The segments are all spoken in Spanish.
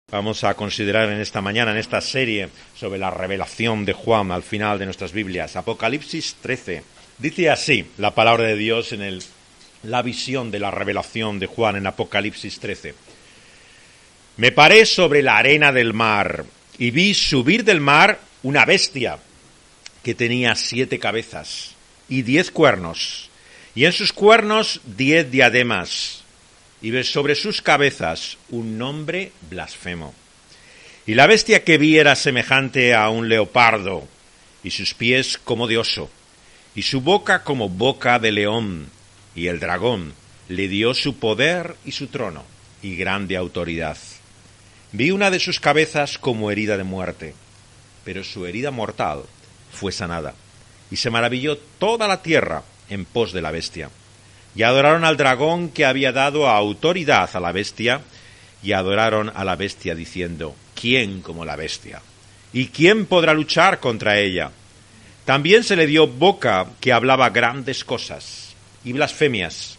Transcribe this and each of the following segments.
Vamos a considerar en esta mañana, en esta serie, sobre la revelación de Juan al final de nuestras Biblias. Apocalipsis 13. Dice así la palabra de Dios en la visión de la revelación de Juan en Apocalipsis 13. Me paré sobre la arena del mar y vi subir del mar una bestia que tenía 7 cabezas y 10 cuernos, y en sus cuernos 10 diademas. Y ves sobre sus cabezas un nombre blasfemo. Y la bestia que vi era semejante a un leopardo, y sus pies como de oso, y su boca como boca de león. Y el dragón le dio su poder y su trono, y grande autoridad. Vi una de sus cabezas como herida de muerte, pero su herida mortal fue sanada. Y se maravilló toda la tierra en pos de la bestia. Y adoraron al dragón que había dado autoridad a la bestia, y adoraron a la bestia diciendo, ¿quién como la bestia? ¿Y quién podrá luchar contra ella? También se le dio boca que hablaba grandes cosas y blasfemias,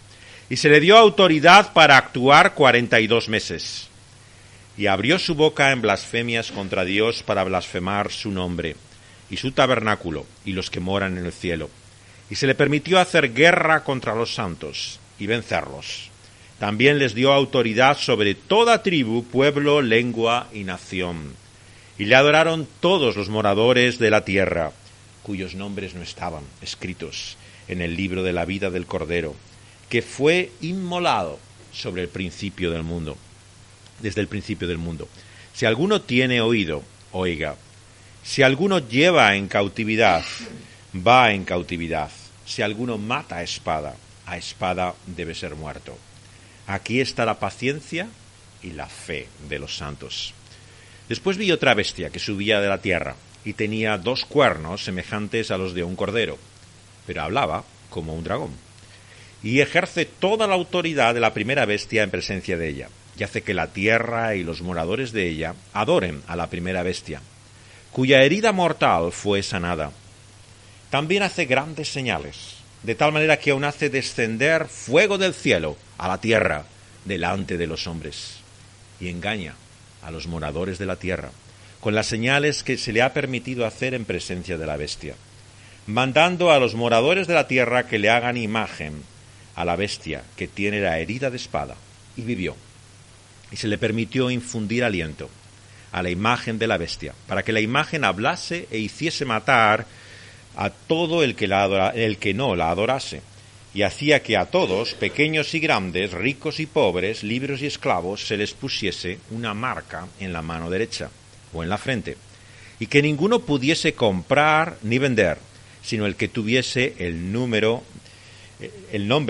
y se le dio autoridad para actuar 42 meses. Y abrió su boca en blasfemias contra Dios para blasfemar su nombre, y su tabernáculo, y los que moran en el cielo. Y se le permitió hacer guerra contra los santos y vencerlos. También les dio autoridad sobre toda tribu, pueblo, lengua y nación. Y le adoraron todos los moradores de la tierra, cuyos nombres no estaban escritos en el libro de la vida del Cordero, que fue inmolado sobre el principio del mundo, desde el principio del mundo. Si alguno tiene oído, oiga. Si alguno lleva en cautividad, va en cautividad. Si alguno mata a espada debe ser muerto. Aquí está la paciencia y la fe de los santos. Después vi otra bestia que subía de la tierra y tenía 2 cuernos semejantes a los de un cordero, pero hablaba como un dragón. Y ejerce toda la autoridad de la primera bestia en presencia de ella, y hace que la tierra y los moradores de ella adoren a la primera bestia, cuya herida mortal fue sanada. También hace grandes señales, de tal manera que aún hace descender fuego del cielo a la tierra delante de los hombres, y engaña a los moradores de la tierra con las señales que se le ha permitido hacer en presencia de la bestia, mandando a los moradores de la tierra que le hagan imagen a la bestia que tiene la herida de espada, y vivió. Y se le permitió infundir aliento a la imagen de la bestia, para que la imagen hablase e hiciese matar a todo el que no la adorase, y hacía que a todos, pequeños y grandes, ricos y pobres, libres y esclavos, se les pusiese una marca en la mano derecha o en la frente, y que ninguno pudiese comprar ni vender, sino el que tuviese el nombre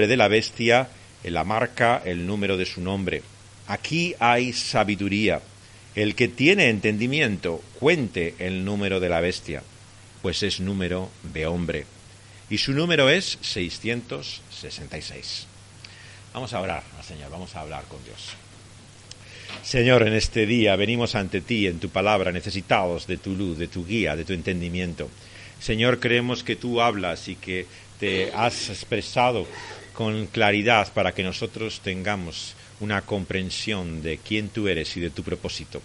de la bestia, la marca, el número de su nombre. Aquí hay sabiduría. El que tiene entendimiento, cuente el número de la bestia, pues es número de hombre, y su número es 666. Vamos a orar al Señor, vamos a hablar con Dios. Señor, en este día venimos ante ti en tu palabra, necesitados de tu luz, de tu guía, de tu entendimiento. Señor, creemos que tú hablas y que te has expresado con claridad para que nosotros tengamos una comprensión de quién tú eres y de tu propósito.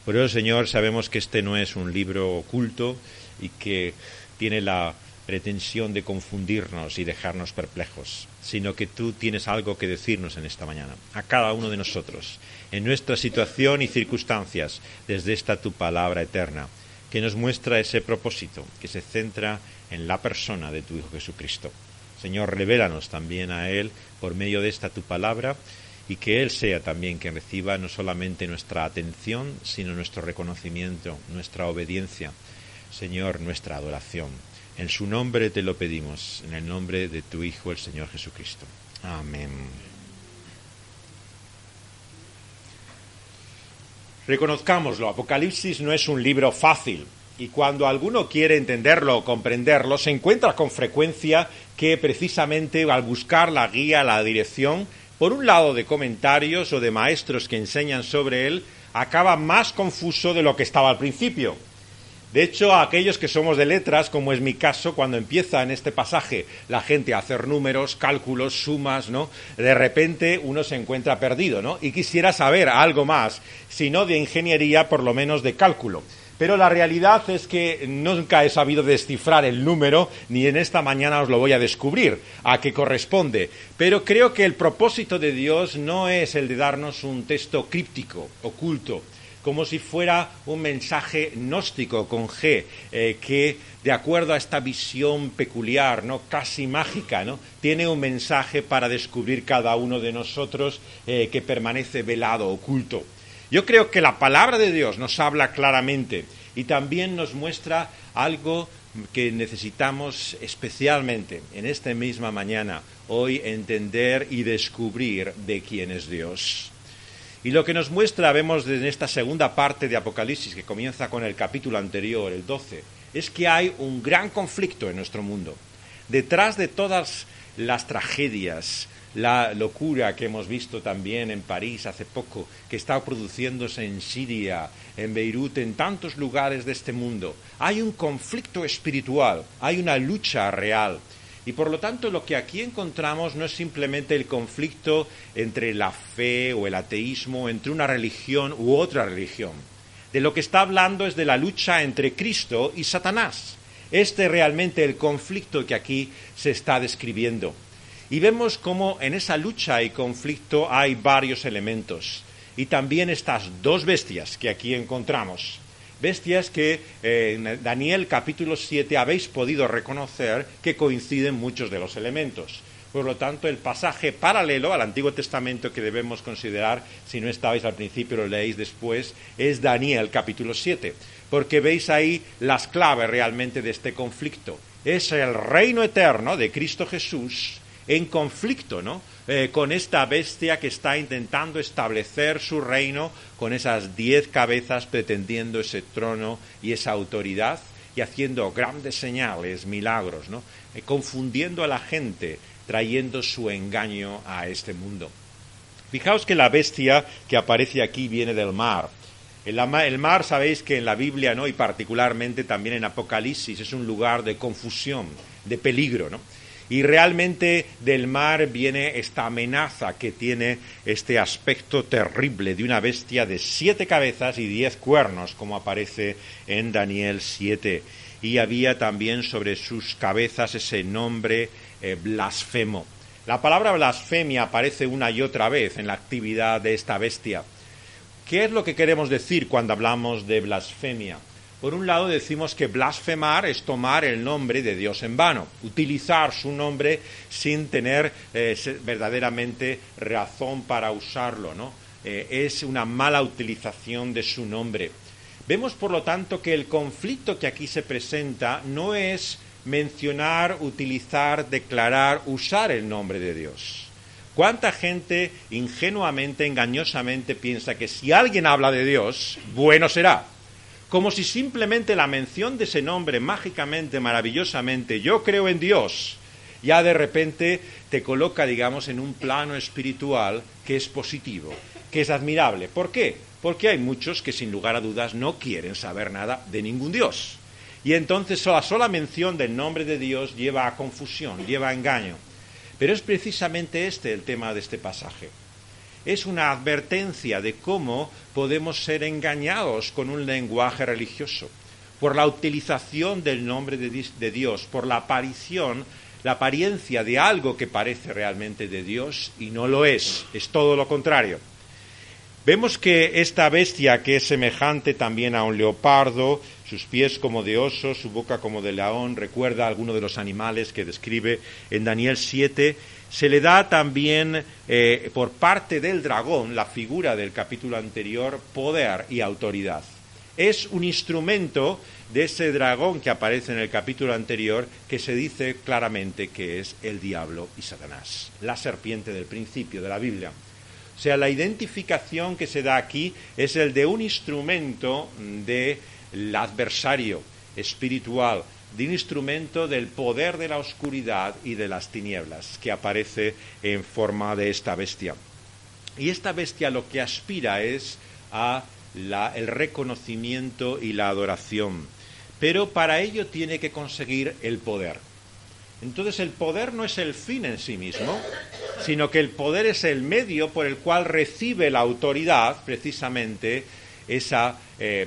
Por eso, Señor, sabemos que este no es un libro oculto y que tiene la pretensión de confundirnos y dejarnos perplejos, sino que tú tienes algo que decirnos en esta mañana, a cada uno de nosotros, en nuestra situación y circunstancias, desde esta tu palabra eterna, que nos muestra ese propósito, que se centra en la persona de tu Hijo Jesucristo. Señor, revélanos también a Él por medio de esta tu palabra, y que Él sea también quien reciba no solamente nuestra atención, sino nuestro reconocimiento, nuestra obediencia, Señor, nuestra adoración. En su nombre te lo pedimos, en el nombre de tu Hijo, el Señor Jesucristo. Amén. Reconozcámoslo, Apocalipsis no es un libro fácil, y cuando alguno quiere entenderlo o comprenderlo, se encuentra con frecuencia que precisamente al buscar la guía, la dirección, por un lado de comentarios o de maestros que enseñan sobre él, acaba más confuso de lo que estaba al principio. De hecho, a aquellos que somos de letras, como es mi caso, cuando empieza en este pasaje la gente a hacer números, cálculos, sumas, ¿no? De repente uno se encuentra perdido, ¿no? Y quisiera saber algo más, si no de ingeniería, por lo menos de cálculo. Pero la realidad es que nunca he sabido descifrar el número, ni en esta mañana os lo voy a descubrir a qué corresponde. Pero creo que el propósito de Dios no es el de darnos un texto críptico, oculto, como si fuera un mensaje gnóstico con G, que de acuerdo a esta visión peculiar, ¿no? Casi mágica, ¿no? Tiene un mensaje para descubrir cada uno de nosotros que permanece velado, oculto. Yo creo que la palabra de Dios nos habla claramente y también nos muestra algo que necesitamos especialmente en esta misma mañana, hoy, entender y descubrir de quién es Dios. Y lo que nos muestra, vemos en esta segunda parte de Apocalipsis, que comienza con el capítulo anterior, el 12, es que hay un gran conflicto en nuestro mundo. Detrás de todas las tragedias, la locura que hemos visto también en París hace poco, que está produciéndose en Siria, en Beirut, en tantos lugares de este mundo, hay un conflicto espiritual, hay una lucha real. Y por lo tanto lo que aquí encontramos no es simplemente el conflicto entre la fe o el ateísmo, entre una religión u otra religión. De lo que está hablando es de la lucha entre Cristo y Satanás. Este es realmente el conflicto que aquí se está describiendo. Y vemos cómo en esa lucha y conflicto hay varios elementos. Y también estas dos bestias que aquí encontramos. Bestias que en Daniel capítulo 7 habéis podido reconocer que coinciden muchos de los elementos. Por lo tanto, el pasaje paralelo al Antiguo Testamento que debemos considerar, si no estabais al principio lo leéis después, es Daniel capítulo 7. Porque veis ahí las claves realmente de este conflicto. Es el reino eterno de Cristo Jesús en conflicto, ¿no? Con esta bestia que está intentando establecer su reino con esas 10 cabezas, pretendiendo ese trono y esa autoridad y haciendo grandes señales, milagros, ¿no? Confundiendo a la gente, trayendo su engaño a este mundo. Fijaos que la bestia que aparece aquí viene del mar. El mar, sabéis que en la Biblia, ¿no? Y particularmente también en Apocalipsis, es un lugar de confusión, de peligro, ¿no? Y realmente del mar viene esta amenaza que tiene este aspecto terrible de una bestia de 7 cabezas y 10 cuernos, como aparece en Daniel 7. Y había también sobre sus cabezas ese nombre blasfemo. La palabra blasfemia aparece una y otra vez en la actividad de esta bestia. ¿Qué es lo que queremos decir cuando hablamos de blasfemia? Por un lado decimos que blasfemar es tomar el nombre de Dios en vano, utilizar su nombre sin tener verdaderamente razón para usarlo, ¿no? Es una mala utilización de su nombre. Vemos, por lo tanto, que el conflicto que aquí se presenta no es mencionar, utilizar, declarar, usar el nombre de Dios. ¿Cuánta gente ingenuamente, engañosamente piensa que si alguien habla de Dios, bueno será? Como si simplemente la mención de ese nombre mágicamente, maravillosamente, yo creo en Dios, ya de repente te coloca, digamos, en un plano espiritual que es positivo, que es admirable. ¿Por qué? Porque hay muchos que sin lugar a dudas no quieren saber nada de ningún Dios. Y entonces la sola mención del nombre de Dios lleva a confusión, lleva a engaño. Pero es precisamente este el tema de este pasaje. Es una advertencia de cómo podemos ser engañados con un lenguaje religioso, por la utilización del nombre de Dios, por la aparición, la apariencia de algo que parece realmente de Dios y no lo es todo lo contrario. Vemos que esta bestia, que es semejante también a un leopardo, sus pies como de oso, su boca como de león, recuerda a alguno de los animales que describe en Daniel 7, se le da también por parte del dragón, la figura del capítulo anterior, poder y autoridad. Es un instrumento de ese dragón que aparece en el capítulo anterior, que se dice claramente que es el diablo y Satanás, la serpiente del principio de la Biblia. O sea, la identificación que se da aquí es el de un instrumento del adversario espiritual, de un instrumento del poder de la oscuridad y de las tinieblas, que aparece en forma de esta bestia. Y esta bestia lo que aspira es a el reconocimiento y la adoración. pero para ello tiene que conseguir el poder. Entonces el poder no es el fin en sí mismo, sino que el poder es el medio por el cual recibe la autoridad, precisamente, esa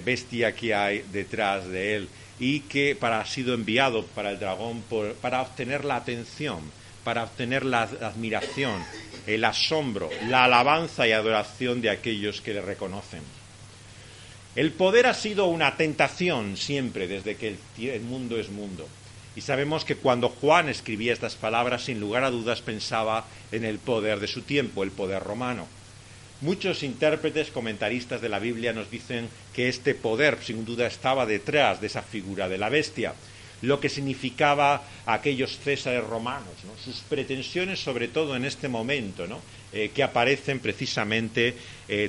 bestia que hay detrás de él, y que ha sido enviado para el dragón para obtener la atención, para obtener la admiración, el asombro, la alabanza y adoración de aquellos que le reconocen. El poder ha sido una tentación siempre, desde que el mundo es mundo. Y sabemos que cuando Juan escribía estas palabras, sin lugar a dudas pensaba en el poder de su tiempo, el poder romano. Muchos intérpretes, comentaristas de la Biblia nos dicen que este poder, sin duda, estaba detrás de esa figura de la bestia, lo que significaba aquellos césares romanos, ¿no? Sus pretensiones, sobre todo en este momento, ¿no? Que aparecen precisamente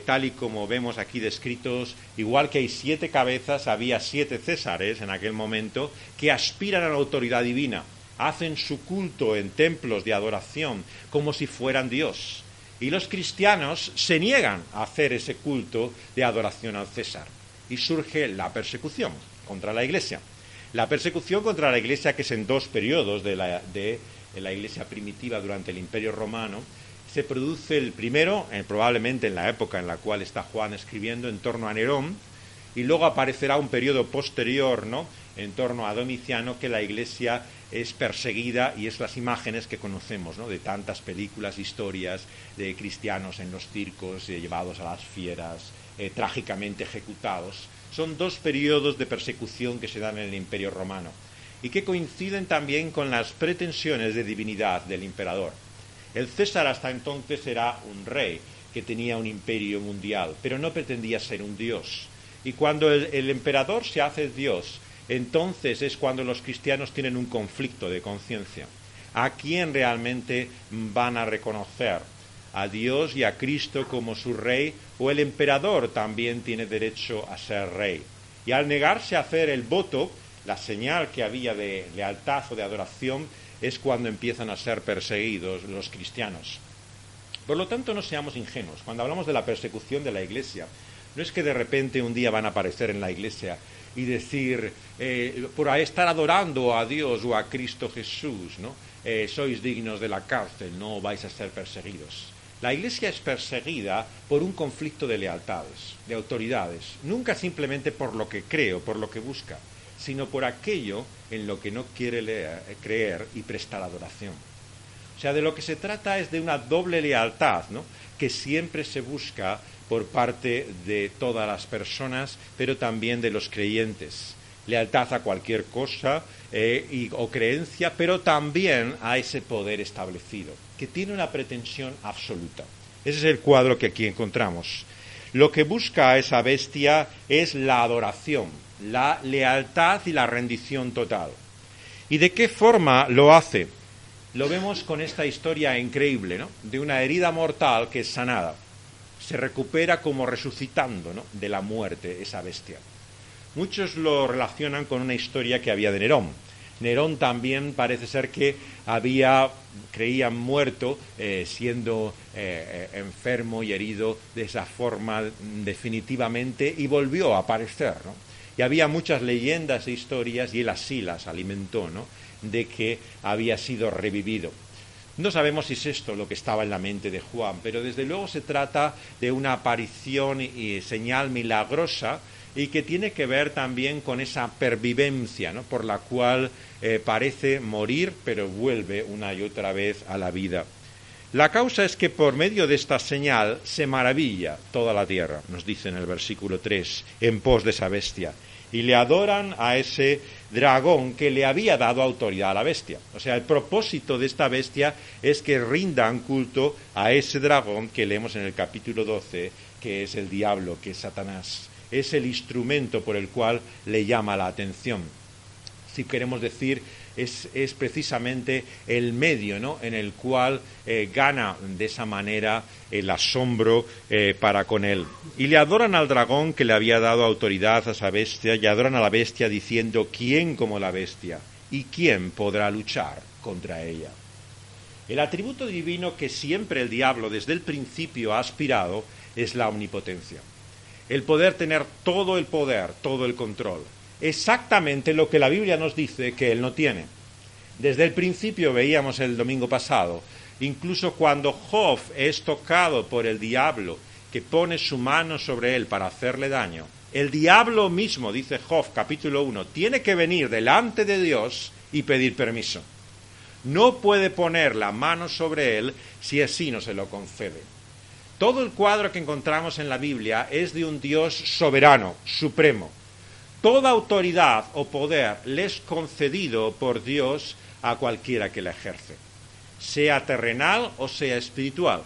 tal y como vemos aquí descritos, igual que hay 7 cabezas, había 7 césares en aquel momento que aspiran a la autoridad divina, hacen su culto en templos de adoración como si fueran Dios. Y los cristianos se niegan a hacer ese culto de adoración al César. Y surge la persecución contra la Iglesia. La persecución contra la Iglesia, que es en 2 periodos de la Iglesia primitiva durante el Imperio Romano, se produce el primero, probablemente en la época en la cual está Juan escribiendo, en torno a Nerón, y luego aparecerá un periodo posterior, ¿no?, en torno a Domiciano, que la Iglesia es perseguida, y es las imágenes que conocemos, ¿no?, de tantas películas, historias de cristianos en los circos, llevados a las fieras, trágicamente ejecutados. Son 2 periodos de persecución que se dan en el Imperio Romano y que coinciden también con las pretensiones de divinidad del emperador. El César hasta entonces era un rey que tenía un imperio mundial, pero no pretendía ser un dios. Y cuando el emperador se hace Dios, entonces es cuando los cristianos tienen un conflicto de conciencia. ¿A quién realmente van a reconocer? ¿A Dios y a Cristo como su rey? ¿O el emperador también tiene derecho a ser rey? Y al negarse a hacer el voto, la señal que había de lealtad o de adoración, es cuando empiezan a ser perseguidos los cristianos. Por lo tanto, no seamos ingenuos. Cuando hablamos de la persecución de la Iglesia, no es que de repente un día van a aparecer en la Iglesia y decir, por estar adorando a Dios o a Cristo Jesús, ¿no?, sois dignos de la cárcel, no vais a ser perseguidos. La Iglesia es perseguida por un conflicto de lealtades, de autoridades, nunca simplemente por lo que cree o por lo que busca, sino por aquello en lo que no quiere creer y prestar adoración. O sea, de lo que se trata es de una doble lealtad, ¿no?, que siempre se busca por parte de todas las personas, pero también de los creyentes. Lealtad a cualquier cosa o creencia, pero también a ese poder establecido, que tiene una pretensión absoluta. Ese es el cuadro que aquí encontramos. Lo que busca a esa bestia es la adoración, la lealtad y la rendición total. ¿Y de qué forma lo hace? Lo vemos con esta historia increíble, ¿no?, de una herida mortal que es sanada. Se recupera como resucitando, ¿no?, de la muerte esa bestia. Muchos lo relacionan con una historia que había de Nerón. Nerón también parece ser que creían muerto, siendo enfermo y herido de esa forma definitivamente, y volvió a aparecer, ¿no? Y había muchas leyendas e historias, y él así las alimentó, ¿no?, de que había sido revivido. No sabemos si es esto lo que estaba en la mente de Juan, pero desde luego se trata de una aparición y señal milagrosa, y que tiene que ver también con esa pervivencia, ¿no?, por la cual parece morir, pero vuelve una y otra vez a la vida. La causa es que por medio de esta señal se maravilla toda la tierra, nos dice en el versículo 3, en pos de esa bestia, y le adoran a ese dragón que le había dado autoridad a la bestia. O sea, el propósito de esta bestia es que rindan culto a ese dragón que leemos en el capítulo 12, que es el diablo, que es Satanás. Es el instrumento por el cual le llama la atención. Si queremos decir, es precisamente el medio, ¿no?, en el cual gana de esa manera el asombro para con él. Y le adoran al dragón que le había dado autoridad a esa bestia, y adoran a la bestia diciendo, ¿quién como la bestia? ¿Y quién podrá luchar contra ella? El atributo divino que siempre el diablo desde el principio ha aspirado es la omnipotencia. El poder tener todo el poder, todo el control. exactamente lo que la Biblia nos dice que él no tiene. Desde el principio veíamos el domingo pasado, incluso cuando Job es tocado por el diablo, que pone su mano sobre él para hacerle daño, el diablo mismo, dice Job capítulo 1, tiene que venir delante de Dios y pedir permiso. No puede poner la mano sobre él si así no se lo concede. Todo el cuadro que encontramos en la Biblia es de un Dios soberano, supremo. Toda autoridad o poder le es concedido por Dios a cualquiera que la ejerce, sea terrenal o sea espiritual.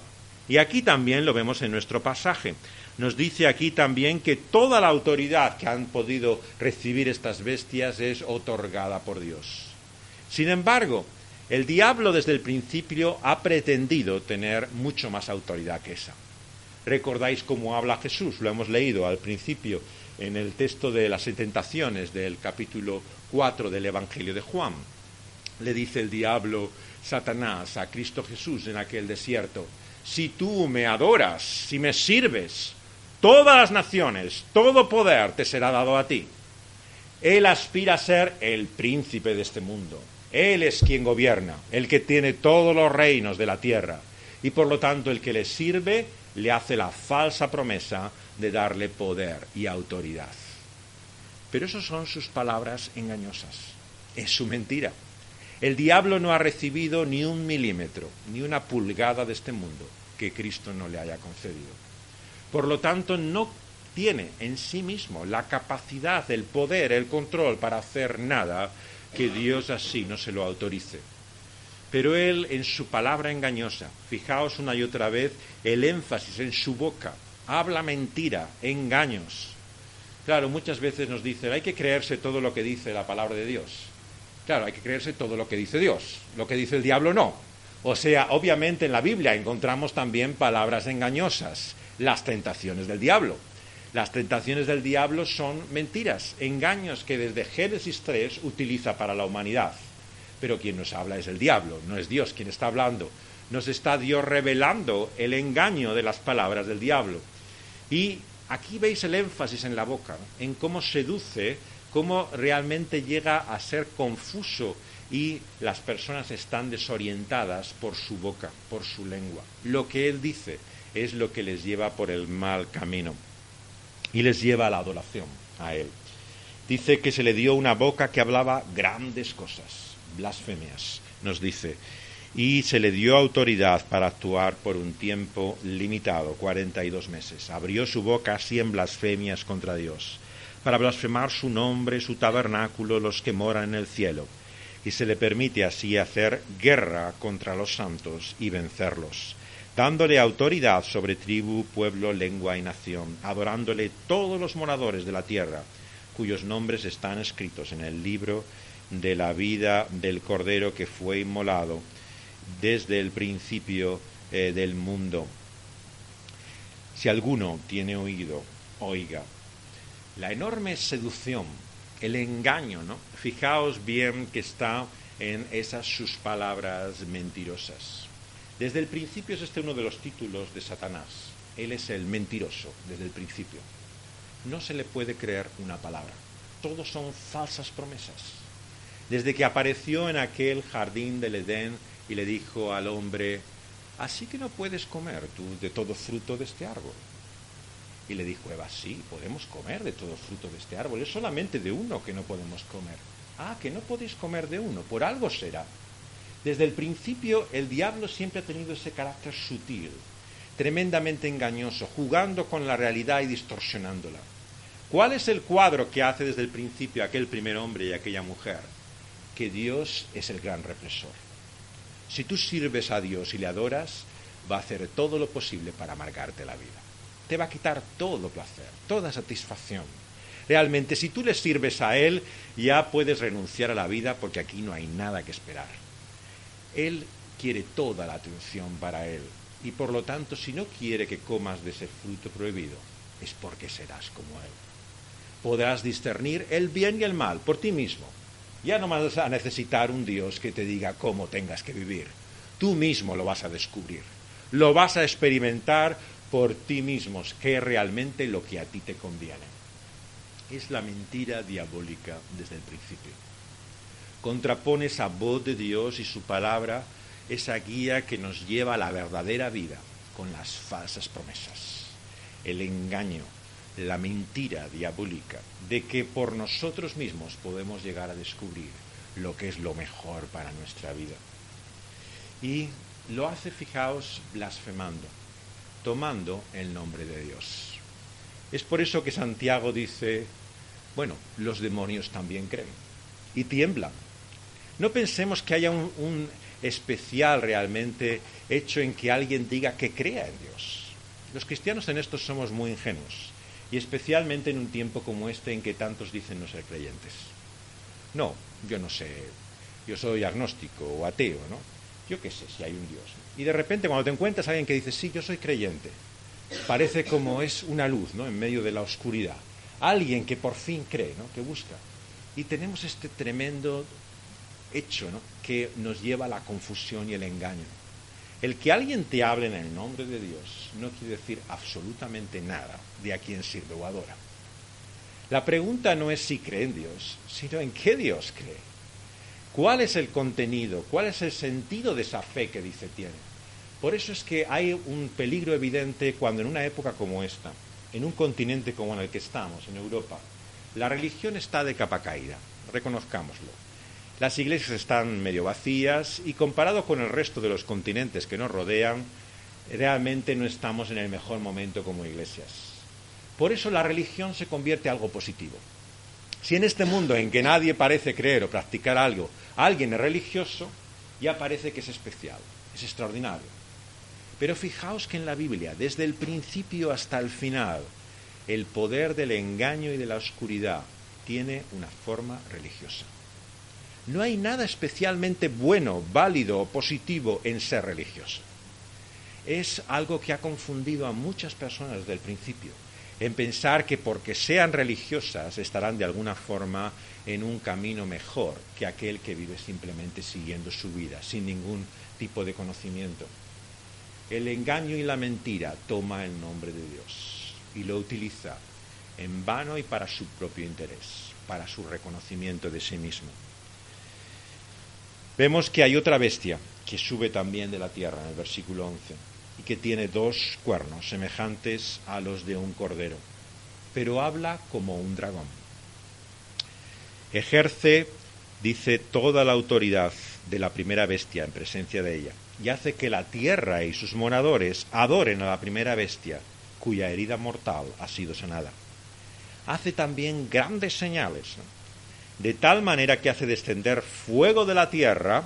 Y aquí también lo vemos en nuestro pasaje. Nos dice aquí también que toda la autoridad que han podido recibir estas bestias es otorgada por Dios. Sin embargo, el diablo desde el principio ha pretendido tener mucho más autoridad que esa. ¿Recordáis cómo habla Jesús? Lo hemos leído al principio en el texto de las tentaciones del capítulo 4 del Evangelio de Juan. Le dice el diablo, Satanás, a Cristo Jesús en aquel desierto: si tú me adoras, si me sirves, todas las naciones, todo poder te será dado a ti. Él aspira a ser el príncipe de este mundo. Él es quien gobierna, el que tiene todos los reinos de la tierra. Y por lo tanto el que le sirve le hace la falsa promesa de darle poder y autoridad. Pero esas son sus palabras engañosas. Es su mentira. El diablo no ha recibido ni un milímetro, ni una pulgada de este mundo que Cristo no le haya concedido. Por lo tanto, no tiene en sí mismo la capacidad, el poder, el control para hacer nada que Dios así no se lo autorice. Pero él, en su palabra engañosa, fijaos una y otra vez el énfasis en su boca, habla mentira, engaños. Claro, muchas veces nos dicen, hay que creerse todo lo que dice la palabra de Dios. Claro, hay que creerse todo lo que dice Dios, lo que dice el diablo no. O sea, obviamente en la Biblia encontramos también palabras engañosas, las tentaciones del diablo. Las tentaciones del diablo son mentiras, engaños que desde Génesis 3 utiliza para la humanidad. Pero quien nos habla es el diablo, no es Dios quien está hablando. Nos está Dios revelando el engaño de las palabras del diablo. Y aquí veis el énfasis en la boca, en cómo seduce, cómo realmente llega a ser confuso y las personas están desorientadas por su boca, por su lengua. Lo que él dice es lo que les lleva por el mal camino y les lleva a la adoración a él. Dice que se le dio una boca que hablaba grandes cosas, blasfemias, nos dice, y se le dio autoridad para actuar por un tiempo limitado, 42 meses. Abrió su boca así en blasfemias contra Dios, para blasfemar su nombre, su tabernáculo, los que moran en el cielo, y se le permite así hacer guerra contra los santos y vencerlos, dándole autoridad sobre tribu, pueblo, lengua y nación, adorándole todos los moradores de la tierra, cuyos nombres están escritos en el libro de la vida del Cordero que fue inmolado desde el principio del mundo. Si alguno tiene oído, oiga. La enorme seducción, el engaño, ¿no? Fijaos bien que está en esas sus palabras mentirosas. Desde el principio es este uno de los títulos de Satanás. Él es el mentiroso desde el principio. No se le puede creer una palabra. Todos son falsas promesas. Desde que apareció en aquel jardín del Edén y le dijo al hombre, así que no puedes comer tú de todo fruto de este árbol. Y le dijo Eva, sí, podemos comer de todo fruto de este árbol, es solamente de uno que no podemos comer. Ah, que no podéis comer de uno, por algo será. Desde el principio el diablo siempre ha tenido ese carácter sutil, tremendamente engañoso, jugando con la realidad y distorsionándola. ¿Cuál es el cuadro que hace desde el principio aquel primer hombre y aquella mujer? Que Dios es el gran represor. Si tú sirves a Dios y le adoras, va a hacer todo lo posible para amargarte la vida. Te va a quitar todo placer, toda satisfacción. Realmente, si tú le sirves a Él, ya puedes renunciar a la vida porque aquí no hay nada que esperar. Él quiere toda la atención para Él. Y por lo tanto, si no quiere que comas de ese fruto prohibido, es porque serás como Él. Podrás discernir el bien y el mal por ti mismo. Ya no vas a necesitar un Dios que te diga cómo tengas que vivir. Tú mismo lo vas a descubrir. Lo vas a experimentar por ti mismos, que es realmente lo que a ti te conviene. es la mentira diabólica desde el principio. Contrapone esa voz de Dios y su palabra, esa guía que nos lleva a la verdadera vida, con las falsas promesas, el engaño, la mentira diabólica de que por nosotros mismos podemos llegar a descubrir lo que es lo mejor para nuestra vida. Y lo hace, fijaos, blasfemando, tomando el nombre de Dios. Es por eso que Santiago dice, bueno, los demonios también creen y tiemblan. No pensemos que haya un especial realmente hecho en que alguien diga que crea en Dios. Los cristianos en esto somos muy ingenuos, y especialmente en un tiempo como este en que tantos dicen no ser creyentes. No, yo no sé, yo soy agnóstico o ateo, ¿no? Yo qué sé si hay un Dios. Y de repente cuando te encuentras a alguien que dice, sí, yo soy creyente, parece como es una luz, ¿no?, en medio de la oscuridad. Alguien que por fin cree, ¿no?, que busca. Y tenemos este tremendo hecho, ¿no?, que nos lleva a la confusión y el engaño. El que alguien te hable en el nombre de Dios no quiere decir absolutamente nada de a quién sirve o adora. La pregunta no es si cree en Dios, sino en qué Dios cree. ¿Cuál es el contenido? ¿Cuál es el sentido de esa fe que dice tiene? Por eso es que hay un peligro evidente cuando en una época como esta, en un continente como en el que estamos, en Europa, la religión está de capa caída, reconozcámoslo. Las iglesias están medio vacías y comparado con el resto de los continentes que nos rodean, realmente no estamos en el mejor momento como iglesias. Por eso la religión se convierte en algo positivo. Si en este mundo en que nadie parece creer o practicar algo, alguien es religioso, ya parece que es especial, es extraordinario. Pero fijaos que en la Biblia, desde el principio hasta el final, el poder del engaño y de la oscuridad tiene una forma religiosa. No hay nada especialmente bueno, válido o positivo en ser religioso. Es algo que ha confundido a muchas personas desde el principio, en pensar que porque sean religiosas estarán de alguna forma en un camino mejor que aquel que vive simplemente siguiendo su vida, sin ningún tipo de conocimiento. El engaño y la mentira toma el nombre de Dios y lo utiliza en vano y para su propio interés, para su reconocimiento de sí mismo. Vemos que hay otra bestia que sube también de la tierra en el versículo 11 y que tiene 2 cuernos semejantes a los de un cordero, pero habla como un dragón. Ejerce, dice, toda la autoridad de la primera bestia en presencia de ella y hace que la tierra y sus moradores adoren a la primera bestia cuya herida mortal ha sido sanada. Hace también grandes señales, ¿no?, de tal manera que hace descender fuego de la tierra,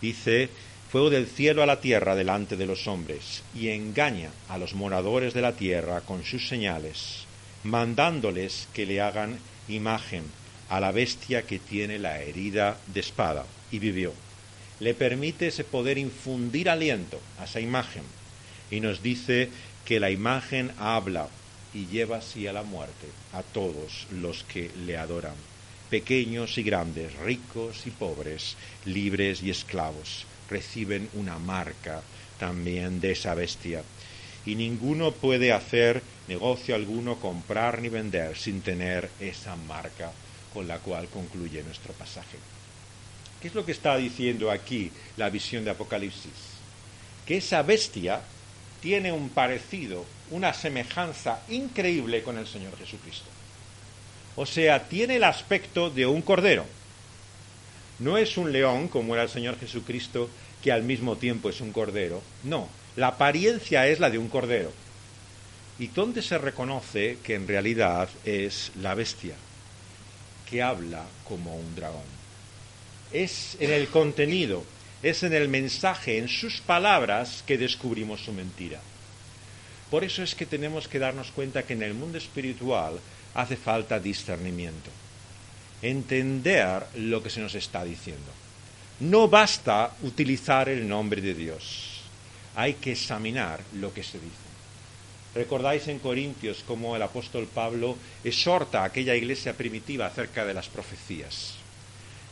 dice, fuego del cielo a la tierra delante de los hombres, y engaña a los moradores de la tierra con sus señales, mandándoles que le hagan imagen a la bestia que tiene la herida de espada, y vivió. Le permite ese poder infundir aliento a esa imagen, y nos dice que la imagen habla y lleva así a la muerte a todos los que le adoran, pequeños y grandes, ricos y pobres, libres y esclavos, reciben una marca también de esa bestia. Y ninguno puede hacer negocio alguno, comprar ni vender, sin tener esa marca con la cual concluye nuestro pasaje. ¿Qué es lo que está diciendo aquí la visión de Apocalipsis? Que esa bestia tiene un parecido, una semejanza increíble con el Señor Jesucristo. O sea, tiene el aspecto de un cordero. No es un león, como era el Señor Jesucristo, que al mismo tiempo es un cordero. No, la apariencia es la de un cordero. ¿Y dónde se reconoce que en realidad es la bestia, que habla como un dragón? Es en el contenido, es en el mensaje, en sus palabras que descubrimos su mentira. Por eso es que tenemos que darnos cuenta que en el mundo espiritual hace falta discernimiento, entender lo que se nos está diciendo. No basta utilizar el nombre de Dios, hay que examinar lo que se dice. Recordáis en Corintios cómo el apóstol Pablo exhorta a aquella iglesia primitiva acerca de las profecías.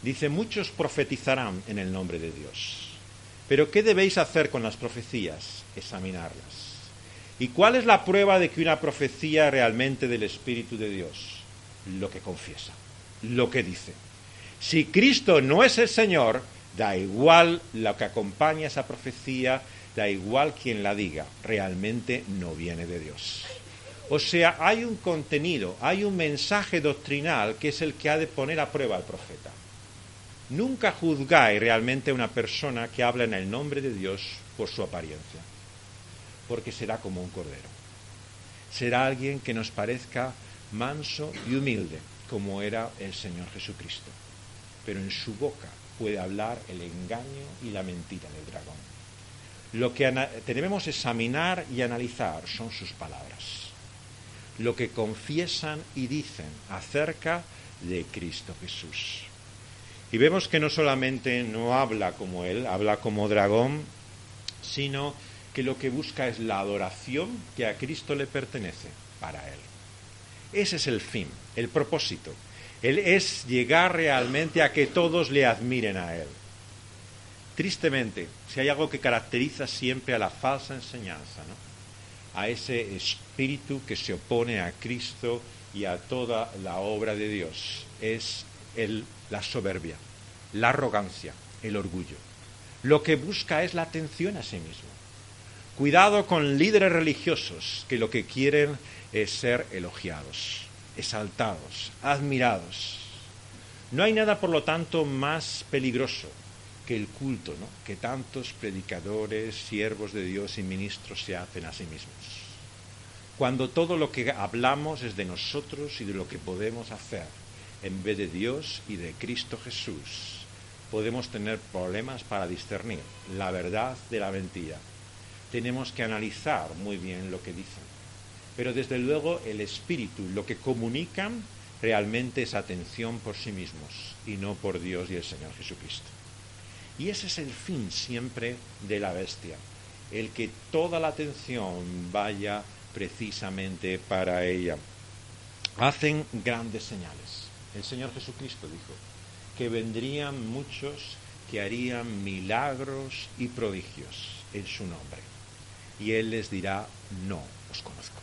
Dice, muchos profetizarán en el nombre de Dios. Pero ¿qué debéis hacer con las profecías? Examinarlas. ¿Y cuál es la prueba de que una profecía realmente del Espíritu de Dios? lo que confiesa, lo que dice. Si Cristo no es el Señor, da igual lo que acompaña esa profecía, da igual quien la diga, realmente no viene de Dios. O sea, hay un contenido, hay un mensaje doctrinal que es el que ha de poner a prueba al profeta. Nunca juzgáis realmente a una persona que habla en el nombre de Dios por su apariencia, porque será como un cordero. Será alguien que nos parezca manso y humilde, como era el Señor Jesucristo. Pero en su boca puede hablar el engaño y la mentira del dragón. Lo que debemos examinar y analizar son sus palabras, lo que confiesan y dicen acerca de Cristo Jesús. Y vemos que no solamente no habla como él, habla como dragón, sino que lo que busca es la adoración que a Cristo le pertenece para él. Ese es el fin, el propósito. Él es llegar realmente a que todos le admiren a él. Tristemente, si hay algo que caracteriza siempre a la falsa enseñanza, ¿no?, a ese espíritu que se opone a Cristo y a toda la obra de Dios, es la soberbia, la arrogancia, el orgullo. Lo que busca es la atención a sí mismo. Cuidado con líderes religiosos que lo que quieren es ser elogiados, exaltados, admirados. No hay nada, por lo tanto, más peligroso que el culto, ¿no?, que tantos predicadores, siervos de Dios y ministros se hacen a sí mismos. Cuando todo lo que hablamos es de nosotros y de lo que podemos hacer, en vez de Dios y de Cristo Jesús, podemos tener problemas para discernir la verdad de la mentira. Tenemos que analizar muy bien lo que dicen. Pero desde luego el espíritu, lo que comunican realmente es atención por sí mismos y no por Dios y el Señor Jesucristo. Y ese es el fin siempre de la bestia, el que toda la atención vaya precisamente para ella. Hacen grandes señales. El Señor Jesucristo dijo que vendrían muchos que harían milagros y prodigios en su nombre. Y Él les dirá: no os conozco.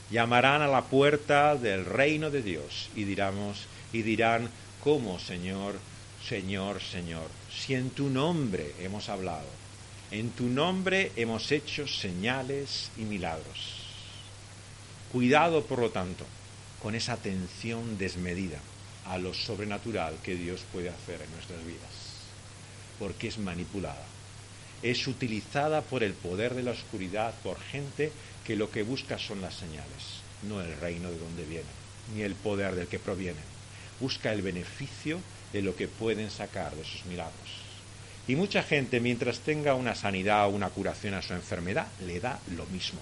Llamarán a la puerta del reino de Dios y dirán: ¿cómo, Señor, Señor, Señor? Si en tu nombre hemos hablado, en tu nombre hemos hecho señales y milagros. Cuidado, por lo tanto, con esa atención desmedida a lo sobrenatural que Dios puede hacer en nuestras vidas, porque es manipulada, es utilizada por el poder de la oscuridad, por gente que lo que busca son las señales, no el reino de donde viene, ni el poder del que proviene. Busca el beneficio de lo que pueden sacar de sus milagros. Y mucha gente, mientras tenga una sanidad o una curación a su enfermedad, le da lo mismo.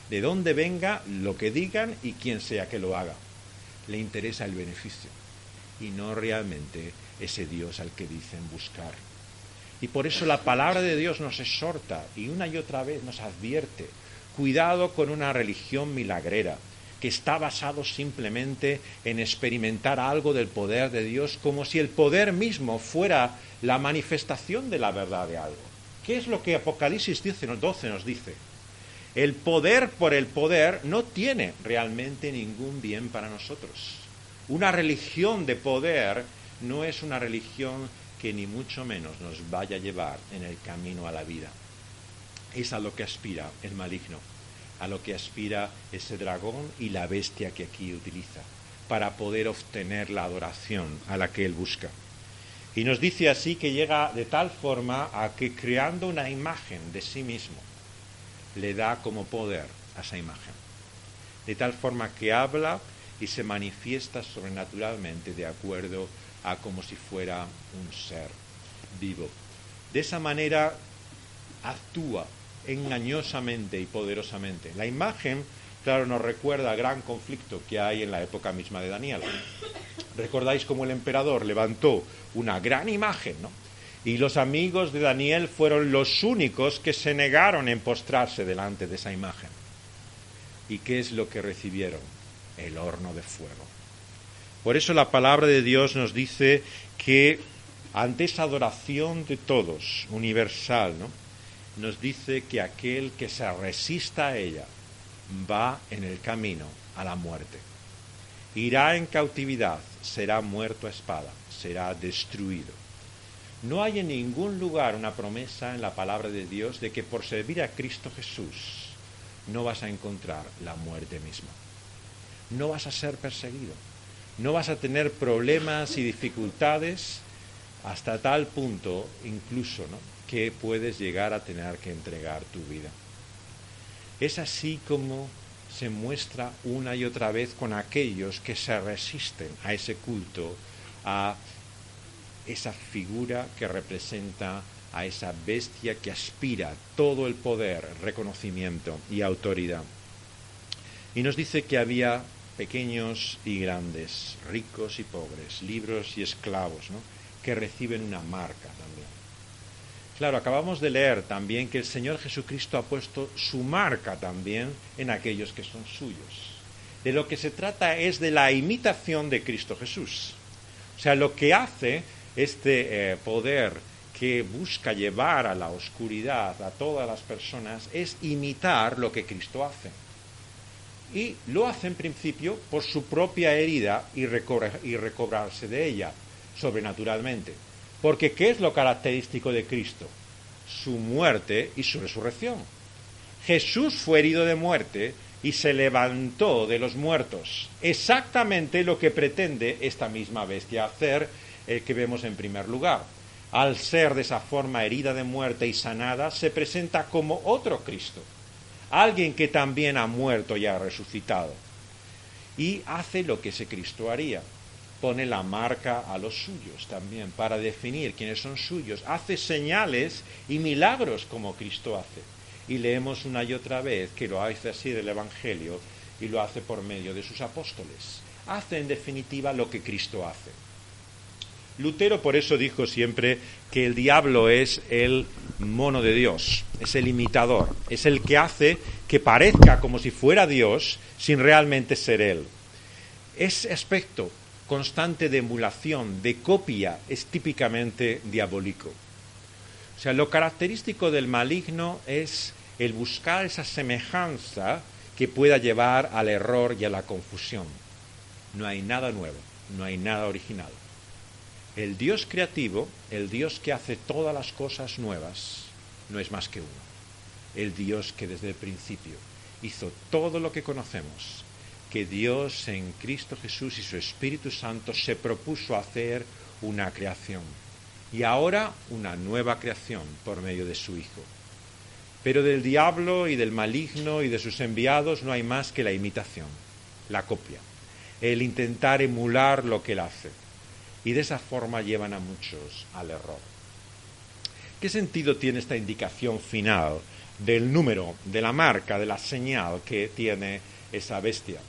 De dónde venga, lo que digan y quién sea que lo haga. Le interesa el beneficio y no realmente ese Dios al que dicen buscar. Y por eso la palabra de Dios nos exhorta y una y otra vez nos advierte: cuidado con una religión milagrera que está basado simplemente en experimentar algo del poder de Dios, como si el poder mismo fuera la manifestación de la verdad de algo. ¿Qué es lo que Apocalipsis 12 nos dice? El poder por el poder no tiene realmente ningún bien para nosotros. Una religión de poder no es una religión que ni mucho menos nos vaya a llevar en el camino a la vida. Es a lo que aspira el maligno, a lo que aspira ese dragón y la bestia que aquí utiliza, para poder obtener la adoración a la que él busca. Y nos dice así que llega de tal forma a que, creando una imagen de sí mismo, le da como poder a esa imagen. De tal forma que habla y se manifiesta sobrenaturalmente de acuerdo a como si fuera un ser vivo. De esa manera actúa engañosamente y poderosamente. La imagen, claro, nos recuerda al gran conflicto que hay en la época misma de Daniel. Recordáis cómo el emperador levantó una gran imagen, ¿no? Y los amigos de Daniel fueron los únicos que se negaron en postrarse delante de esa imagen. ¿Y qué es lo que recibieron? El horno de fuego. Por eso la palabra de Dios nos dice que ante esa adoración de todos, universal, ¿no?, nos dice que aquel que se resista a ella va en el camino a la muerte. irá en cautividad, será muerto a espada, será destruido. No hay en ningún lugar una promesa en la palabra de Dios de que por servir a Cristo Jesús no vas a encontrar la muerte misma. No vas a ser perseguido. No vas a tener problemas y dificultades hasta tal punto, incluso, ¿no?, que puedes llegar a tener que entregar tu vida. Es así como se muestra una y otra vez con aquellos que se resisten a ese culto, a esa figura que representa a esa bestia que aspira todo el poder, reconocimiento y autoridad. Y nos dice que había pequeños y grandes, ricos y pobres, libres y esclavos, ¿no?, que reciben una marca también. Claro, acabamos de leer también que el Señor Jesucristo ha puesto su marca también en aquellos que son suyos. De lo que se trata es de la imitación de Cristo Jesús. O sea, lo que hace este poder que busca llevar a la oscuridad a todas las personas es imitar lo que Cristo hace. Y lo hace en principio por su propia herida y recobrarse de ella, sobrenaturalmente. Porque ¿qué es lo característico de Cristo? Su muerte y su resurrección. Jesús fue herido de muerte y se levantó de los muertos. Exactamente lo que pretende esta misma bestia hacer, que vemos en primer lugar. Al ser de esa forma herida de muerte y sanada, se presenta como otro Cristo. Alguien que también ha muerto y ha resucitado. Y hace lo que ese Cristo haría. Pone la marca a los suyos también, para definir quiénes son suyos. Hace señales y milagros como Cristo hace. Y leemos una y otra vez que lo hace así del Evangelio y lo hace por medio de sus apóstoles. Hace en definitiva lo que Cristo hace. Lutero por eso dijo siempre que el diablo es el mono de Dios, es el imitador, es el que hace que parezca como si fuera Dios sin realmente ser él. Ese aspecto constante de emulación, de copia, es típicamente diabólico. O sea, lo característico del maligno es el buscar esa semejanza que pueda llevar al error y a la confusión. No hay nada nuevo, no hay nada original. El Dios creativo, el Dios que hace todas las cosas nuevas, no es más que uno. El Dios que desde el principio hizo todo lo que conocemos, que Dios en Cristo Jesús y su Espíritu Santo se propuso hacer una creación. Y ahora una nueva creación por medio de su Hijo. Pero del diablo y del maligno y de sus enviados no hay más que la imitación, la copia, el intentar emular lo que él hace. Y de esa forma llevan a muchos al error. ¿Qué sentido tiene esta indicación final del número, de la marca, de la señal que tiene esa bestia?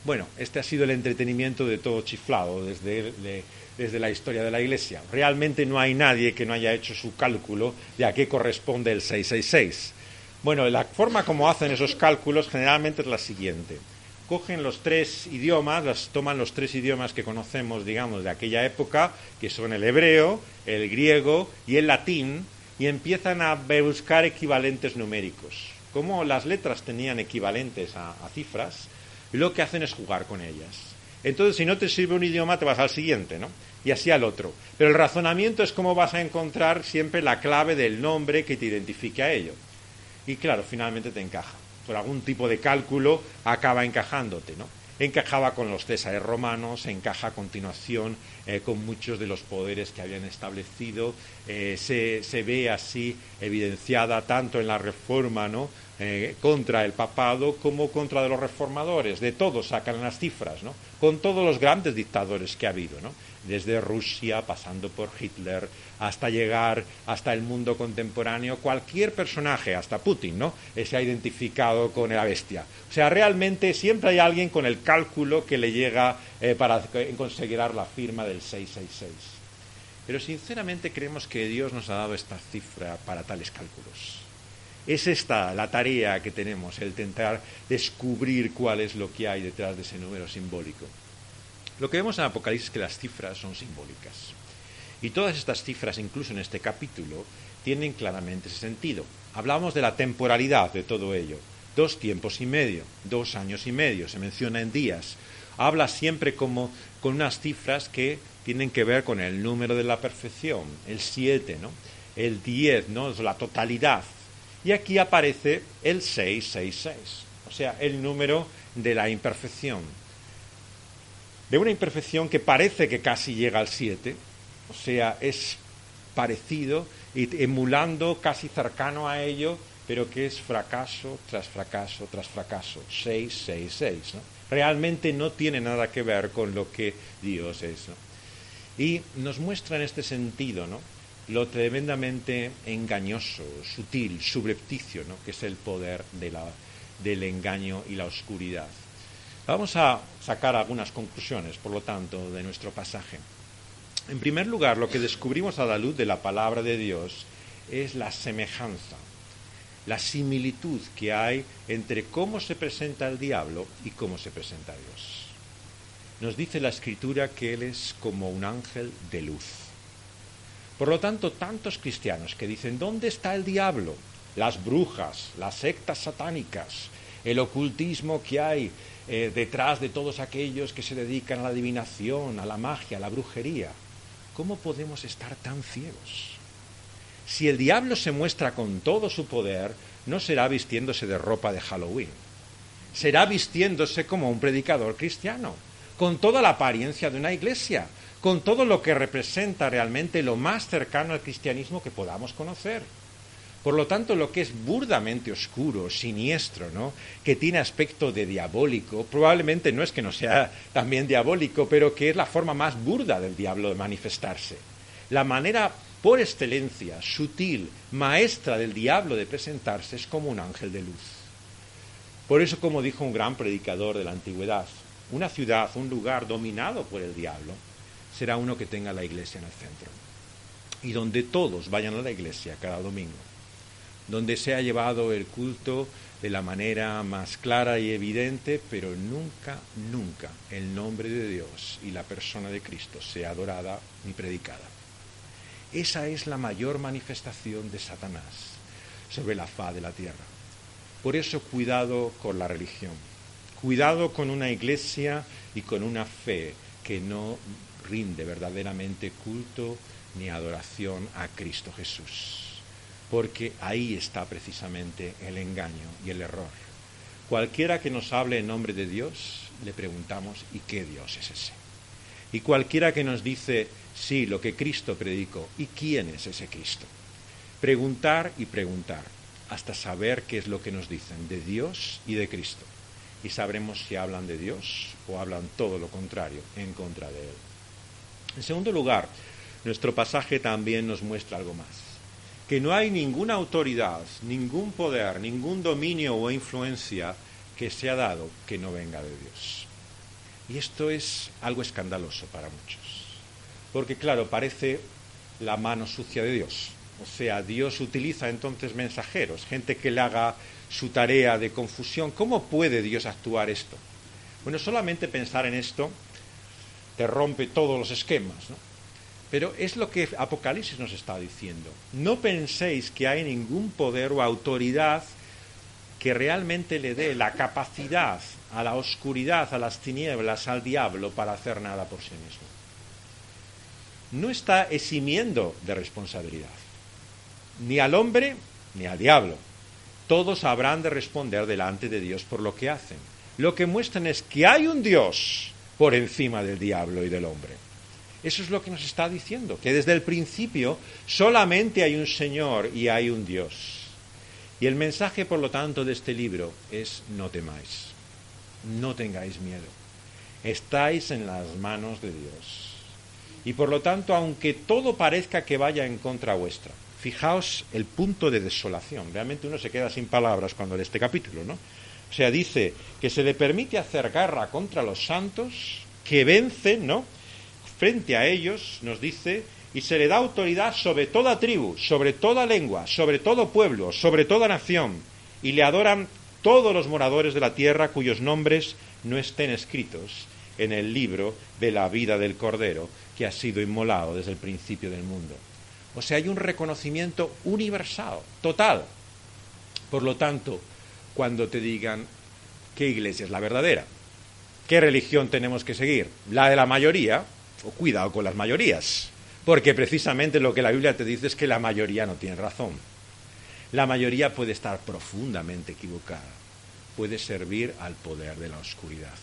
Bueno, este ha sido el entretenimiento de todo chiflado desde la historia de la Iglesia. Realmente no hay nadie que no haya hecho su cálculo de a qué corresponde el 666. Bueno, la forma como hacen esos cálculos generalmente es la siguiente. Cogen los tres idiomas, toman los tres idiomas que conocemos, digamos, de aquella época, que son el hebreo, el griego y el latín, y empiezan a buscar equivalentes numéricos. Como las letras tenían equivalentes a cifras, lo que hacen es jugar con ellas. Entonces, si no te sirve un idioma, te vas al siguiente, ¿no? Y así al otro. Pero el razonamiento es cómo vas a encontrar siempre la clave del nombre que te identifique a ello. Y claro, finalmente te encaja. Por algún tipo de cálculo acaba encajándote, ¿no? Encajaba con los césares romanos, encaja a continuación con muchos de los poderes que habían establecido, se ve así evidenciada tanto en la Reforma, ¿no?, contra el papado como contra de los reformadores. De todos sacan las cifras, ¿no?, con todos los grandes dictadores que ha habido, ¿no?, desde Rusia, pasando por Hitler, hasta llegar hasta el mundo contemporáneo. Cualquier personaje, hasta Putin, ¿no?, se ha identificado con la bestia. O sea, realmente siempre hay alguien con el cálculo que le llega para conseguir la firma del 666. Pero sinceramente creemos que Dios nos ha dado esta cifra para tales cálculos. Es esta la tarea que tenemos, el intentar descubrir cuál es lo que hay detrás de ese número simbólico. Lo que vemos en Apocalipsis es que las cifras son simbólicas. Y todas estas cifras, incluso en este capítulo, tienen claramente ese sentido. Hablamos de la temporalidad de todo ello. 2 tiempos y medio, 2 años y medio, se menciona en días. habla siempre como con unas cifras que tienen que ver con el número de la perfección, el 7, ¿no? El 10, ¿no? Es la totalidad. Y aquí aparece el 666, o sea, el número de la imperfección. De una imperfección que parece que casi llega al 7, o sea, es parecido, y emulando casi cercano a ello, pero que es fracaso tras fracaso tras fracaso, 666, ¿no? Realmente no tiene nada que ver con lo que Dios es, ¿no? Y nos muestra en este sentido, ¿no?, lo tremendamente engañoso, sutil, subrepticio, ¿no?, que es el poder del engaño y la oscuridad. Vamos a sacar algunas conclusiones, por lo tanto, de nuestro pasaje. En primer lugar, lo que descubrimos a la luz de la palabra de Dios es la semejanza, la similitud que hay entre cómo se presenta el diablo y cómo se presenta Dios. Nos dice la Escritura que Él es como un ángel de luz. Por lo tanto, tantos cristianos que dicen, ¿dónde está el diablo? Las brujas, las sectas satánicas, el ocultismo que hay detrás de todos aquellos que se dedican a la adivinación, a la magia, a la brujería. ¿Cómo podemos estar tan ciegos? Si el diablo se muestra con todo su poder, no será vistiéndose de ropa de Halloween. Será vistiéndose como un predicador cristiano, con toda la apariencia de una iglesia, con todo lo que representa realmente lo más cercano al cristianismo que podamos conocer. Por lo tanto, lo que es burdamente oscuro, siniestro, ¿no?, que tiene aspecto de diabólico, probablemente no es que no sea también diabólico, pero que es la forma más burda del diablo de manifestarse. La manera por excelencia, sutil, maestra del diablo de presentarse es como un ángel de luz. Por eso, como dijo un gran predicador de la antigüedad, una ciudad, un lugar dominado por el diablo, será uno que tenga la iglesia en el centro. Y donde todos vayan a la iglesia cada domingo, donde se ha llevado el culto de la manera más clara y evidente, pero nunca, nunca el nombre de Dios y la persona de Cristo sea adorada ni predicada. Esa es la mayor manifestación de Satanás sobre la faz de la tierra. Por eso, cuidado con la religión, cuidado con una iglesia y con una fe que no rinde verdaderamente culto ni adoración a Cristo Jesús. Porque ahí está precisamente el engaño y el error. Cualquiera que nos hable en nombre de Dios, le preguntamos, ¿y qué Dios es ese? Y cualquiera que nos dice, sí, lo que Cristo predicó, ¿y quién es ese Cristo? Preguntar y preguntar, hasta saber qué es lo que nos dicen de Dios y de Cristo. Y sabremos si hablan de Dios o hablan todo lo contrario, en contra de Él. En segundo lugar, nuestro pasaje también nos muestra algo más. Que no hay ninguna autoridad, ningún poder, ningún dominio o influencia que sea dado que no venga de Dios. Y esto es algo escandaloso para muchos. Porque, claro, parece la mano sucia de Dios. O sea, Dios utiliza entonces mensajeros, gente que le haga su tarea de confusión. ¿Cómo puede Dios actuar esto? Bueno, solamente pensar en esto te rompe todos los esquemas, ¿no? Pero es lo que Apocalipsis nos está diciendo. No penséis que hay ningún poder o autoridad que realmente le dé la capacidad a la oscuridad, a las tinieblas, al diablo para hacer nada por sí mismo. No está eximiendo de responsabilidad, ni al hombre ni al diablo. Todos habrán de responder delante de Dios por lo que hacen. Lo que muestran es que hay un Dios por encima del diablo y del hombre. Eso es lo que nos está diciendo, que desde el principio solamente hay un Señor y hay un Dios. Y el mensaje, por lo tanto, de este libro es: no temáis, no tengáis miedo, estáis en las manos de Dios. Y por lo tanto, aunque todo parezca que vaya en contra vuestra, fijaos el punto de desolación. Realmente uno se queda sin palabras cuando lee este capítulo, ¿no? O sea, dice que se le permite hacer guerra contra los santos, que vencen, ¿no? Frente a ellos, nos dice, y se le da autoridad sobre toda tribu, sobre toda lengua, sobre todo pueblo, sobre toda nación, y le adoran todos los moradores de la tierra cuyos nombres no estén escritos en el libro de la vida del Cordero, que ha sido inmolado desde el principio del mundo. O sea, hay un reconocimiento universal, total. Por lo tanto, cuando te digan qué iglesia es la verdadera, ¿Qué religión tenemos que seguir? ¿La de la mayoría? O cuidado con las mayorías, porque precisamente lo que la Biblia te dice es que la mayoría no tiene razón. La mayoría puede estar profundamente equivocada, puede servir al poder de la oscuridad.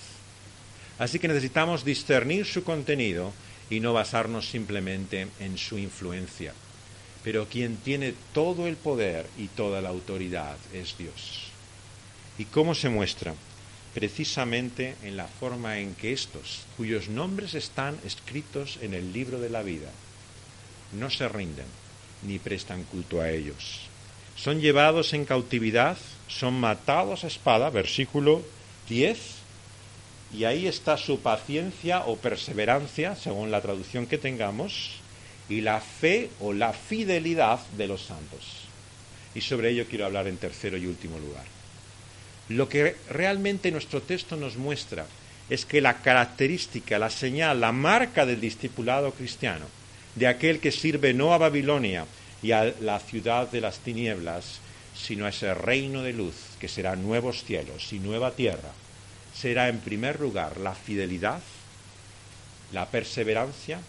Así que necesitamos discernir su contenido y no basarnos simplemente en su influencia. Pero quien tiene todo el poder y toda la autoridad es Dios. ¿Y cómo se muestra? Precisamente en la forma en que estos, cuyos nombres están escritos en el libro de la vida, no se rinden ni prestan culto a ellos. Son llevados en cautividad, son matados a espada, versículo 10, y ahí está su paciencia o perseverancia, según la traducción que tengamos, y la fe o la fidelidad de los santos. Y sobre ello quiero hablar en tercero y último lugar. Lo que realmente nuestro texto nos muestra es que la característica, la señal, la marca del discipulado cristiano, de aquel que sirve no a Babilonia y a la ciudad de las tinieblas, sino a ese reino de luz que será nuevos cielos y nueva tierra, será en primer lugar la fidelidad, la perseverancia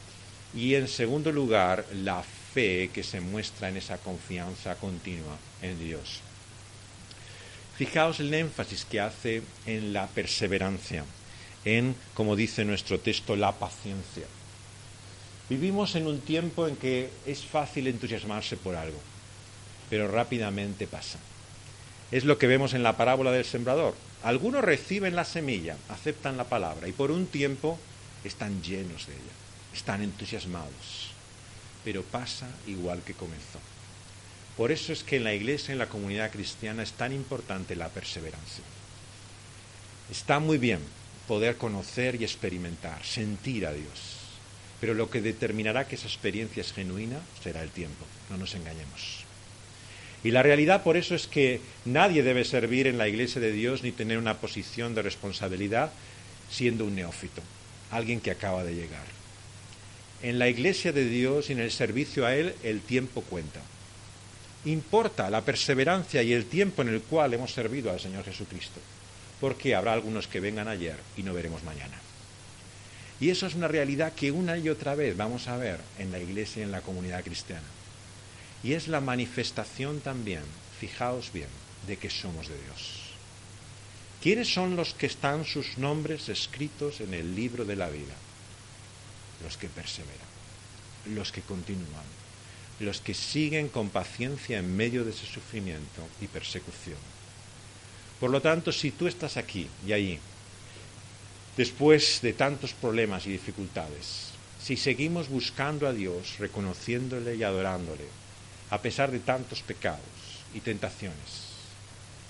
y en segundo lugar la fe que se muestra en esa confianza continua en Dios. Fijaos el énfasis que hace en la perseverancia, en, como dice nuestro texto, la paciencia. Vivimos en un tiempo en que es fácil entusiasmarse por algo, pero rápidamente pasa. Es lo que vemos en la parábola del sembrador. Algunos reciben la semilla, aceptan la palabra y por un tiempo están llenos de ella, están entusiasmados, pero pasa igual que comenzó. Por eso es que en la Iglesia, en la comunidad cristiana, es tan importante la perseverancia. Está muy bien poder conocer y experimentar, sentir a Dios, pero lo que determinará que esa experiencia es genuina será el tiempo, no nos engañemos. Y la realidad por eso es que nadie debe servir en la Iglesia de Dios ni tener una posición de responsabilidad siendo un neófito, alguien que acaba de llegar. En la Iglesia de Dios y en el servicio a Él, el tiempo cuenta. Importa la perseverancia y el tiempo en el cual hemos servido al Señor Jesucristo, porque habrá algunos que vengan ayer y no veremos mañana. Y eso es una realidad que una y otra vez vamos a ver en la Iglesia y en la comunidad cristiana. Y es la manifestación también, fijaos bien, de que somos de Dios. ¿Quiénes son los que están sus nombres escritos en el libro de la vida? Los que perseveran, los que continúan, los que siguen con paciencia en medio de ese sufrimiento y persecución. Por lo tanto, si tú estás aquí y allí, después de tantos problemas y dificultades, si seguimos buscando a Dios, reconociéndole y adorándole, a pesar de tantos pecados y tentaciones,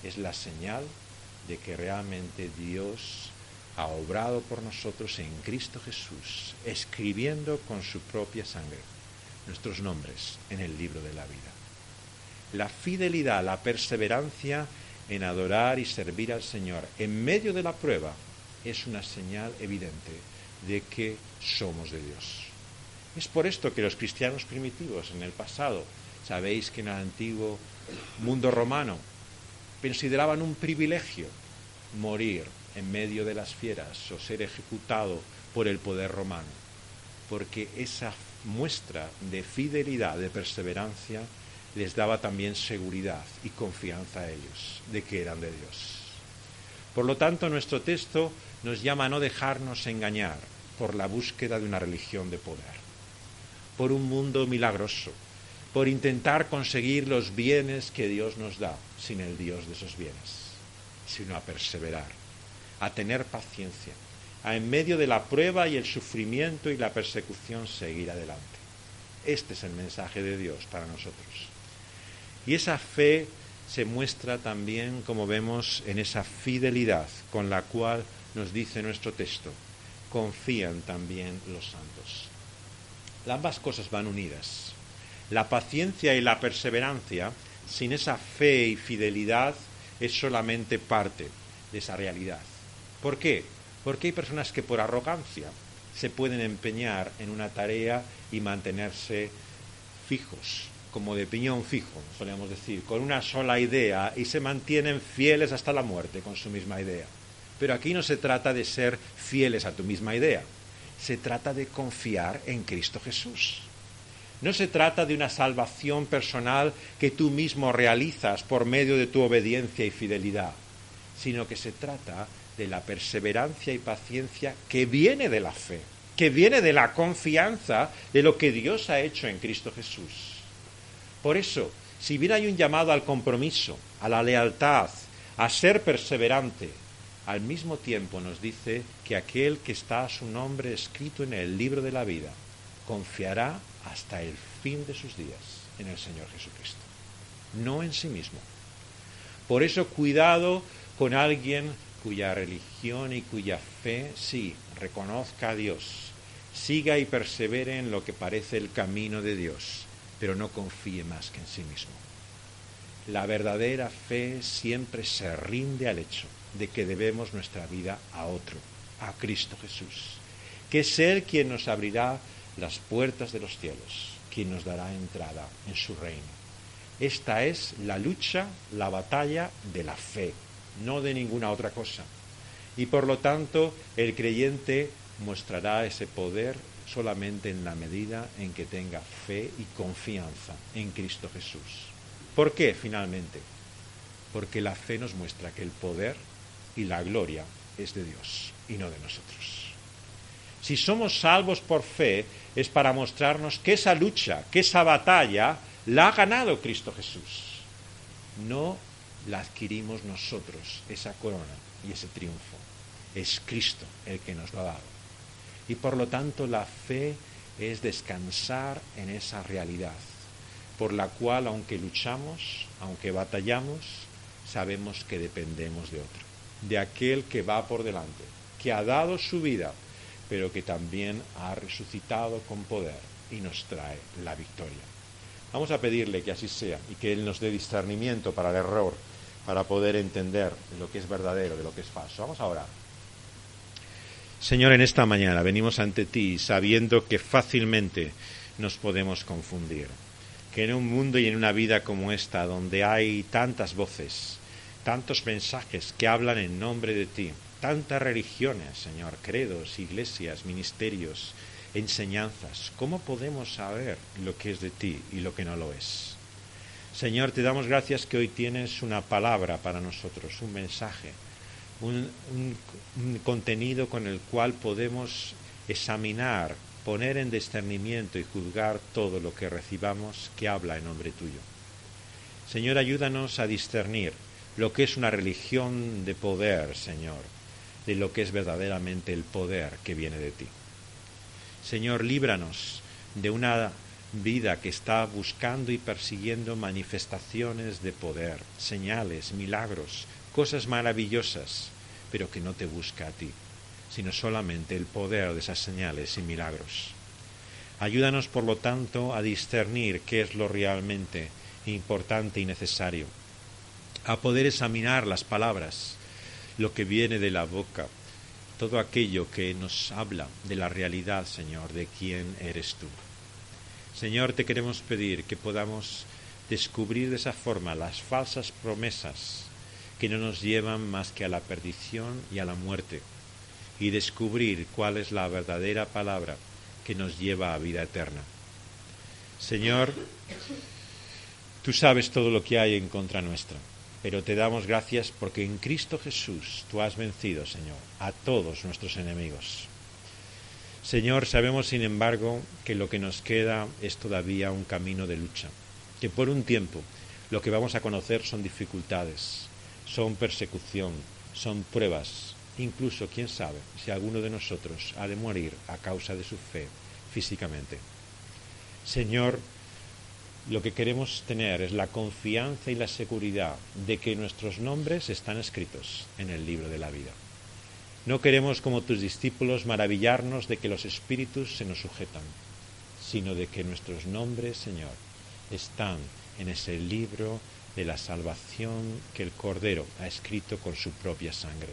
es la señal de que realmente Dios ha obrado por nosotros en Cristo Jesús, escribiendo con su propia sangre nuestros nombres en el libro de la vida. La fidelidad, la perseverancia en adorar y servir al Señor en medio de la prueba es una señal evidente de que somos de Dios. Es por esto que los cristianos primitivos en el pasado, sabéis que en el antiguo mundo romano consideraban un privilegio morir en medio de las fieras o ser ejecutado por el poder romano, porque esa muestra de fidelidad, de perseverancia, les daba también seguridad y confianza a ellos de que eran de Dios. Por lo tanto, nuestro texto nos llama a no dejarnos engañar por la búsqueda de una religión de poder, por un mundo milagroso, por intentar conseguir los bienes que Dios nos da sin el Dios de esos bienes, sino a perseverar, a tener paciencia, a en medio de la prueba y el sufrimiento y la persecución seguir adelante. Este es el mensaje de Dios para nosotros. Y esa fe se muestra también, como vemos, en esa fidelidad con la cual nos dice nuestro texto, confían también los santos. Ambas cosas van unidas. La paciencia y la perseverancia, sin esa fe y fidelidad, es solamente parte de esa realidad. ¿Por qué? Porque hay personas que por arrogancia se pueden empeñar en una tarea y mantenerse fijos, como de piñón fijo, solemos decir, con una sola idea y se mantienen fieles hasta la muerte con su misma idea. Pero aquí no se trata de ser fieles a tu misma idea. Se trata de confiar en Cristo Jesús. No se trata de una salvación personal que tú mismo realizas por medio de tu obediencia y fidelidad, sino que se trata de la perseverancia y paciencia que viene de la fe, que viene de la confianza de lo que Dios ha hecho en Cristo Jesús. Por eso, si bien hay un llamado al compromiso, a la lealtad, a ser perseverante, al mismo tiempo nos dice que aquel que está su nombre escrito en el libro de la vida confiará hasta el fin de sus días en el Señor Jesucristo, no en sí mismo. Por eso cuidado con alguien cuya religión y cuya fe, sí, reconozca a Dios, siga y persevere en lo que parece el camino de Dios, pero no confíe más que en sí mismo. La verdadera fe siempre se rinde al hecho de que debemos nuestra vida a otro, a Cristo Jesús, que es Él quien nos abrirá las puertas de los cielos, quien nos dará entrada en su reino. Esta es la lucha, la batalla de la fe, no de ninguna otra cosa. Y por lo tanto, el creyente mostrará ese poder solamente en la medida en que tenga fe y confianza en Cristo Jesús. ¿Por qué, finalmente? Porque la fe nos muestra que el poder y la gloria es de Dios y no de nosotros. Si somos salvos por fe, es para mostrarnos que esa lucha, que esa batalla, la ha ganado Cristo Jesús. No la adquirimos nosotros, esa corona y ese triunfo. Es Cristo el que nos lo ha dado. Y por lo tanto la fe es descansar en esa realidad, por la cual aunque luchamos, aunque batallamos, sabemos que dependemos de otro, de aquel que va por delante, que ha dado su vida, pero que también ha resucitado con poder y nos trae la victoria. Vamos a pedirle que así sea y que Él nos dé discernimiento para el error, para poder entender de lo que es verdadero, de lo que es falso. Vamos a orar. Señor, en esta mañana venimos ante ti sabiendo que fácilmente nos podemos confundir, que en un mundo y en una vida como esta, donde hay tantas voces, tantos mensajes que hablan en nombre de ti, tantas religiones, Señor, credos, iglesias, ministerios, enseñanzas, ¿cómo podemos saber lo que es de ti y lo que no lo es? Señor, te damos gracias que hoy tienes una palabra para nosotros, un mensaje, un contenido con el cual podemos examinar, poner en discernimiento y juzgar todo lo que recibamos que habla en nombre tuyo. Señor, ayúdanos a discernir lo que es una religión de poder, Señor, de lo que es verdaderamente el poder que viene de ti. Señor, líbranos de una vida que está buscando y persiguiendo manifestaciones de poder, señales, milagros, cosas maravillosas, pero que no te busca a ti, sino solamente el poder de esas señales y milagros. Ayúdanos, por lo tanto, a discernir qué es lo realmente importante y necesario, a poder examinar las palabras, lo que viene de la boca, todo aquello que nos habla de la realidad, Señor, de quién eres tú. Señor, te queremos pedir que podamos descubrir de esa forma las falsas promesas que no nos llevan más que a la perdición y a la muerte, y descubrir cuál es la verdadera palabra que nos lleva a vida eterna. Señor, tú sabes todo lo que hay en contra nuestra, pero te damos gracias porque en Cristo Jesús tú has vencido, Señor, a todos nuestros enemigos. Señor, sabemos, sin embargo, que lo que nos queda es todavía un camino de lucha, que por un tiempo lo que vamos a conocer son dificultades, son persecución, son pruebas, incluso, quién sabe, si alguno de nosotros ha de morir a causa de su fe físicamente. Señor, lo que queremos tener es la confianza y la seguridad de que nuestros nombres están escritos en el libro de la vida. No queremos, como tus discípulos, maravillarnos de que los espíritus se nos sujetan, sino de que nuestros nombres, Señor, están en ese libro de la salvación que el Cordero ha escrito con su propia sangre.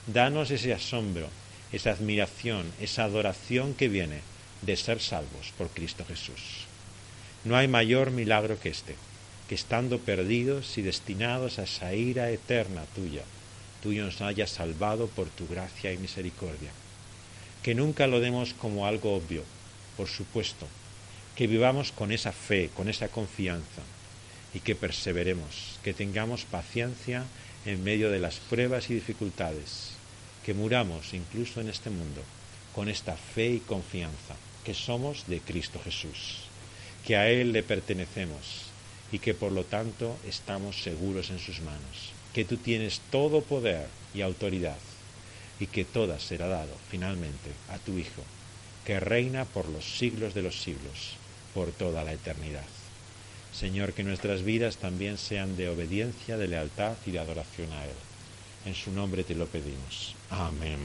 Danos ese asombro, esa admiración, esa adoración que viene de ser salvos por Cristo Jesús. No hay mayor milagro que este, que estando perdidos y destinados a esa ira eterna tuya, tú nos hayas salvado por tu gracia y misericordia. Que nunca lo demos como algo obvio, por supuesto, que vivamos con esa fe, con esa confianza, y que perseveremos, que tengamos paciencia en medio de las pruebas y dificultades, que muramos incluso en este mundo con esta fe y confianza, que somos de Cristo Jesús, que a Él le pertenecemos y que por lo tanto estamos seguros en sus manos, que tú tienes todo poder y autoridad y que todo será dado finalmente a tu Hijo, que reina por los siglos de los siglos, por toda la eternidad. Señor, que nuestras vidas también sean de obediencia, de lealtad y de adoración a Él. En su nombre te lo pedimos. Amén.